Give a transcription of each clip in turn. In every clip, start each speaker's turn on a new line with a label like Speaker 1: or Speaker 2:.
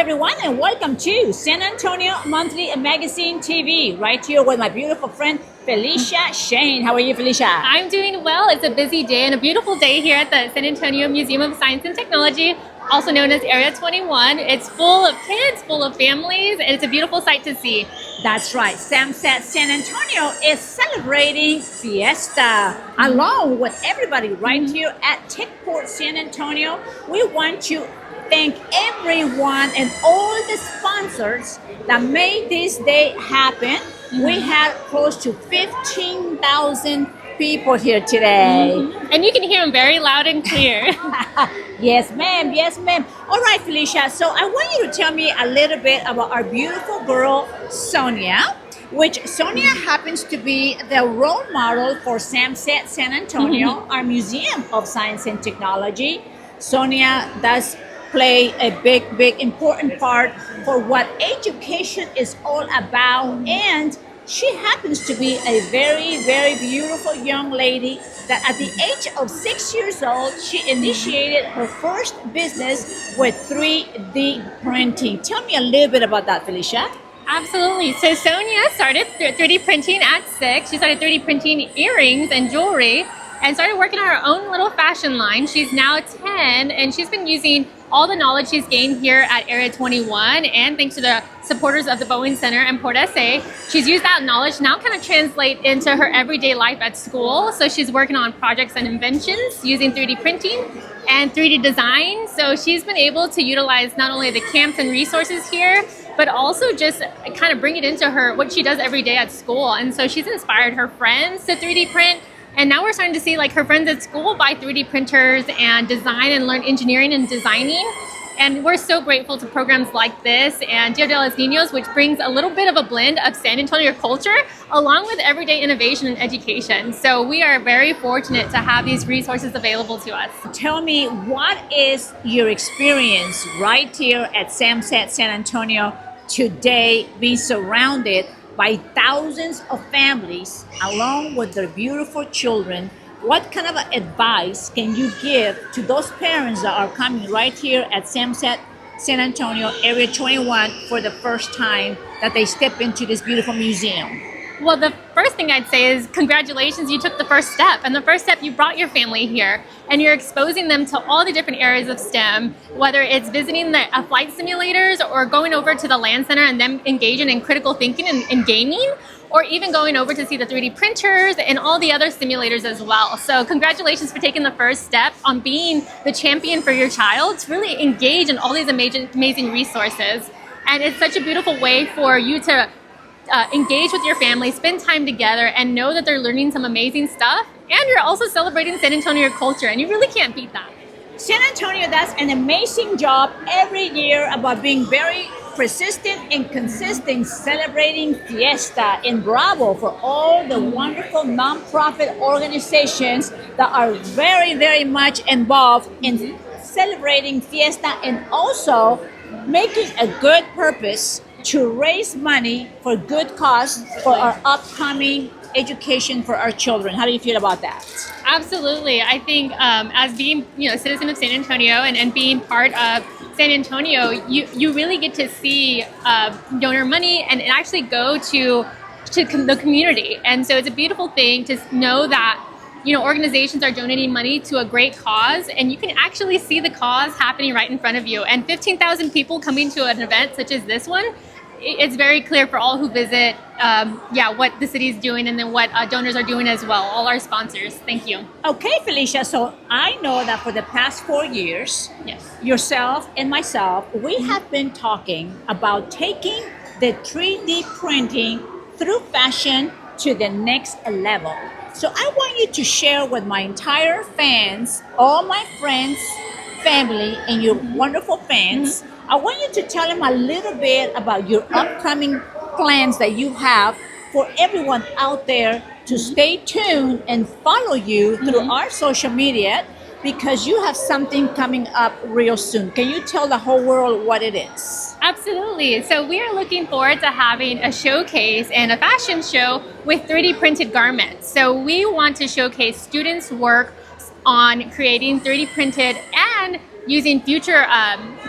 Speaker 1: everyone, and welcome to San Antonio Monthly Magazine TV, right here with my beautiful friend Felicia Shane. How are you, Felicia?
Speaker 2: I'm doing well. It's a busy day and a beautiful day here at the San Antonio Museum of Science and Technology, also known as Area 21. It's full of kids, full of families, and it's a beautiful sight to see.
Speaker 1: That's right. SAMSAT San Antonio is celebrating Fiesta along with everybody right here at Techport San Antonio. We want to thank everyone and all the sponsors that made this day happen. We had close to 15,000 people here today.
Speaker 2: And you can hear them very loud and clear.
Speaker 1: Yes, ma'am. Yes, ma'am. All right, Felicia. So I want you to tell me a little bit about our beautiful girl, Sonia, which Sonia happens to be the role model for SAMSAT San Antonio, our Museum of Science and Technology. Sonia does play a big, important part for what education is all about. And she happens to be a very beautiful young lady that at the age of 6 years old, she initiated her first business with 3D printing. Tell me a little bit about that, Felicia.
Speaker 2: Absolutely. So Sonia started 3D printing at 6. She started 3D printing earrings and jewelry and started working on her own little fashion line. She's now 10 and she's been using all the knowledge she's gained here at Area 21, and thanks to the supporters of the Boeing Center and Port SA, she's used that knowledge now kind of translate into her everyday life at school. So she's working on projects and inventions using 3D printing and 3D design. So she's been able to utilize not only the camps and resources here, but also just kind of bring it into her what she does every day at school. And so she's inspired her friends to 3D print. And now we're starting to see like her friends at school buy 3D printers and design and learn engineering and designing. And we're so grateful to programs like this and Dia de los Niños, which brings a little bit of a blend of San Antonio culture along with everyday innovation and education. So we are very fortunate to have these resources available to us.
Speaker 1: Tell me, what is your experience right here at SAMSAT San Antonio today, being surrounded by thousands of families along with their beautiful children? What kind of advice can you give to those parents that are coming right here at SAMSAT San Antonio Area 21 for the first time that they step into this beautiful museum?
Speaker 2: Well, the first thing I'd say is congratulations, you took the first step. And the first step, you brought your family here and you're exposing them to all the different areas of STEM, whether it's visiting the flight simulators or going over to the Land Center and them engaging in critical thinking and gaming, or even going over to see the 3D printers and all the other simulators as well. So congratulations for taking the first step on being the champion for your child to really engage in all these amazing resources. And it's such a beautiful way for you to engage with your family, spend time together, and know that they're learning some amazing stuff. And you're also celebrating San Antonio culture, and you really can't beat that.
Speaker 1: San Antonio does an amazing job every year about being very persistent and consistent, celebrating Fiesta. And bravo for all the wonderful nonprofit organizations that are very much involved in celebrating Fiesta and also making a good purpose to raise money for good cause for our upcoming education for our children. How do you feel about that?
Speaker 2: Absolutely. I think as being a citizen of San Antonio and being part of San Antonio, you really get to see donor money and actually go to the community. And so it's a beautiful thing to know that organizations are donating money to a great cause, and you can actually see the cause happening right in front of you. And 15,000 people coming to an event such as this one, it's very clear for all who visit what the city is doing and then what donors are doing as well, all our sponsors. Thank you.
Speaker 1: Okay, Felicia, so I know that for the past 4 years,
Speaker 2: yes,
Speaker 1: yourself and myself, we have been talking about taking the 3D printing through fashion to the next level. So I want you to share with my entire fans, all my friends, family, and your wonderful fans, I want you to tell them a little bit about your upcoming plans that you have for everyone out there to stay tuned and follow you through our social media, because you have something coming up real soon. Can you tell the whole world what it is?
Speaker 2: Absolutely. So we are looking forward to having a showcase and a fashion show with 3D printed garments. So we want to showcase students' work on creating 3D printed and using future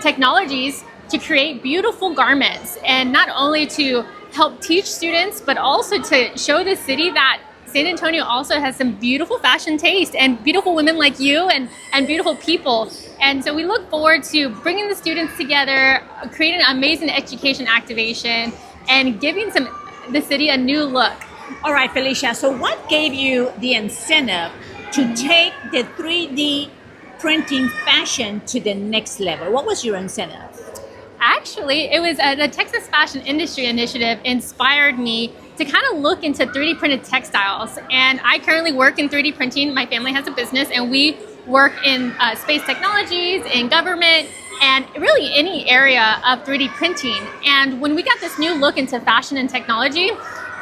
Speaker 2: technologies to create beautiful garments, and not only to help teach students, but also to show the city that San Antonio also has some beautiful fashion taste and beautiful women like you and beautiful people. And so we look forward to bringing the students together, creating an amazing education activation, and giving the city a new look.
Speaker 1: All right, Felicia. So what gave you the incentive to take the 3D printing fashion to the next level? What was your incentive?
Speaker 2: Actually, it was the Texas Fashion Industry Initiative inspired me to kind of look into 3D printed textiles. And I currently work in 3D printing. My family has a business, and we work in space technologies, in government, and really any area of 3D printing. And when we got this new look into fashion and technology,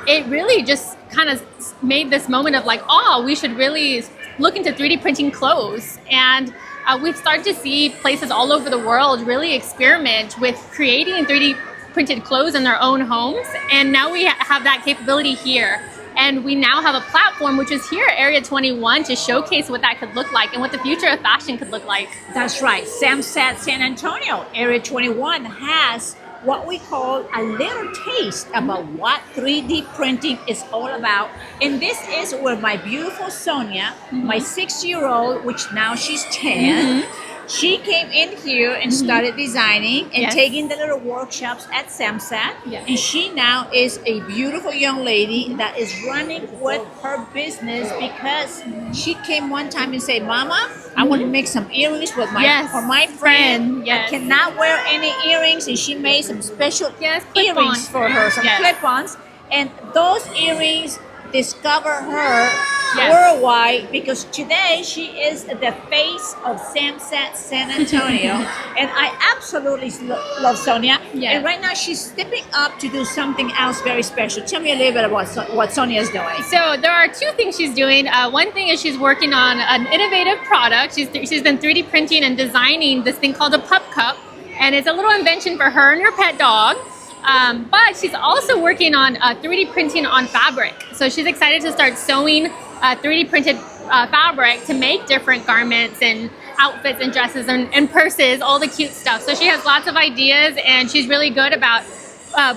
Speaker 2: it really just kind of made this moment of like, oh, we should really look into 3D printing clothes. And we've started to see places all over the world really experiment with creating 3D printed clothes in their own homes. And now we have that capability here. And we now have a platform, which is here at Area 21, to showcase what that could look like and what the future of fashion could look like.
Speaker 1: That's right. SAMSAT San Antonio, Area 21, has what we call a little taste about what 3D printing is all about. And this is where my beautiful Sonia, my 6-year-old, which now she's 10, she came in here and started designing and taking the little workshops at SAMSAT. And she now is a beautiful young lady that is running with her business because she came one time and said, Mama, I want to make some earrings for my friend that cannot wear any earrings. And she made some special earrings for her, some clip-ons. And those earrings discover her worldwide, because today she is the face of SAMSAT San Antonio. And I absolutely love Sonia. And right now she's stepping up to do something else very special. Tell me a little bit about what Sonia is doing.
Speaker 2: So there are two things she's doing. One thing is she's working on an innovative product. She's been 3D printing and designing this thing called a pup cup. And it's a little invention for her and her pet dog. But she's also working on 3D printing on fabric. So she's excited to start sewing 3D printed fabric to make different garments and outfits and dresses and purses, all the cute stuff. So she has lots of ideas, and she's really good about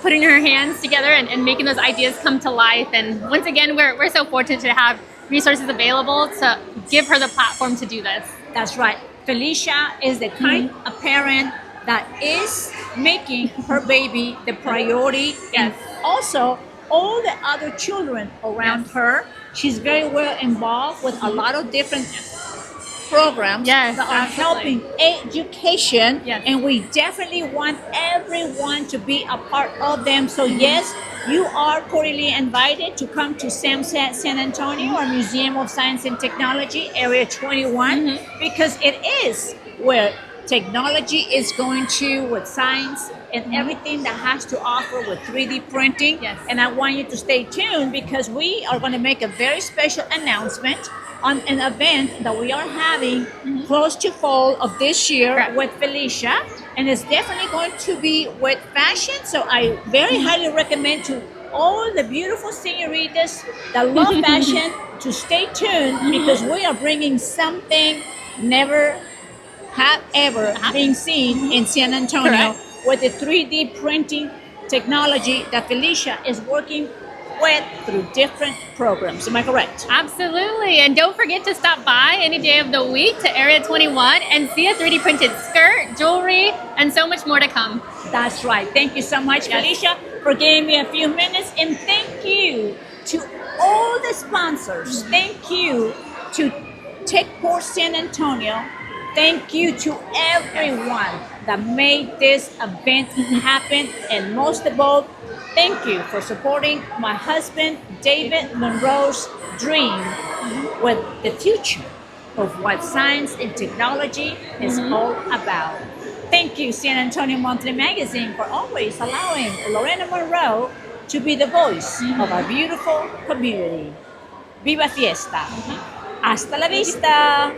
Speaker 2: putting her hands together and making those ideas come to life. And once again, we're so fortunate to have resources available to give her the platform to do this.
Speaker 1: That's right. Felicia is the kind of parent that is making her baby the priority, and also all the other children around her. She's very well involved with a lot of different programs that are helping education, and we definitely want everyone to be a part of them. So yes, you are cordially invited to come to SAMSAT San Antonio, or Museum of Science and Technology, Area 21, because it is where technology is going to, with science and everything that has to offer with 3D printing. And I want you to stay tuned, because we are going to make a very special announcement on an event that we are having close to fall of this year with Felicia. And it's definitely going to be with fashion. So I very highly recommend to all the beautiful senoritas that love fashion to stay tuned, because we are bringing something never have ever been seen in San Antonio with the 3D printing technology that Felicia is working with through different programs. Am I correct?
Speaker 2: Absolutely. And don't forget to stop by any day of the week to Area 21 and see a 3D printed skirt, jewelry, and so much more to come.
Speaker 1: That's right. Thank you so much, Felicia, for giving me a few minutes. And thank you to all the sponsors. Thank you to TechPort San Antonio. Thank you to everyone that made this event happen. And most of all, thank you for supporting my husband, David Monroe's dream with the future of what science and technology is all about. Thank you, San Antonio Monthly Magazine, for always allowing Lorena Monroe to be the voice of our beautiful community. Viva Fiesta. Hasta la vista.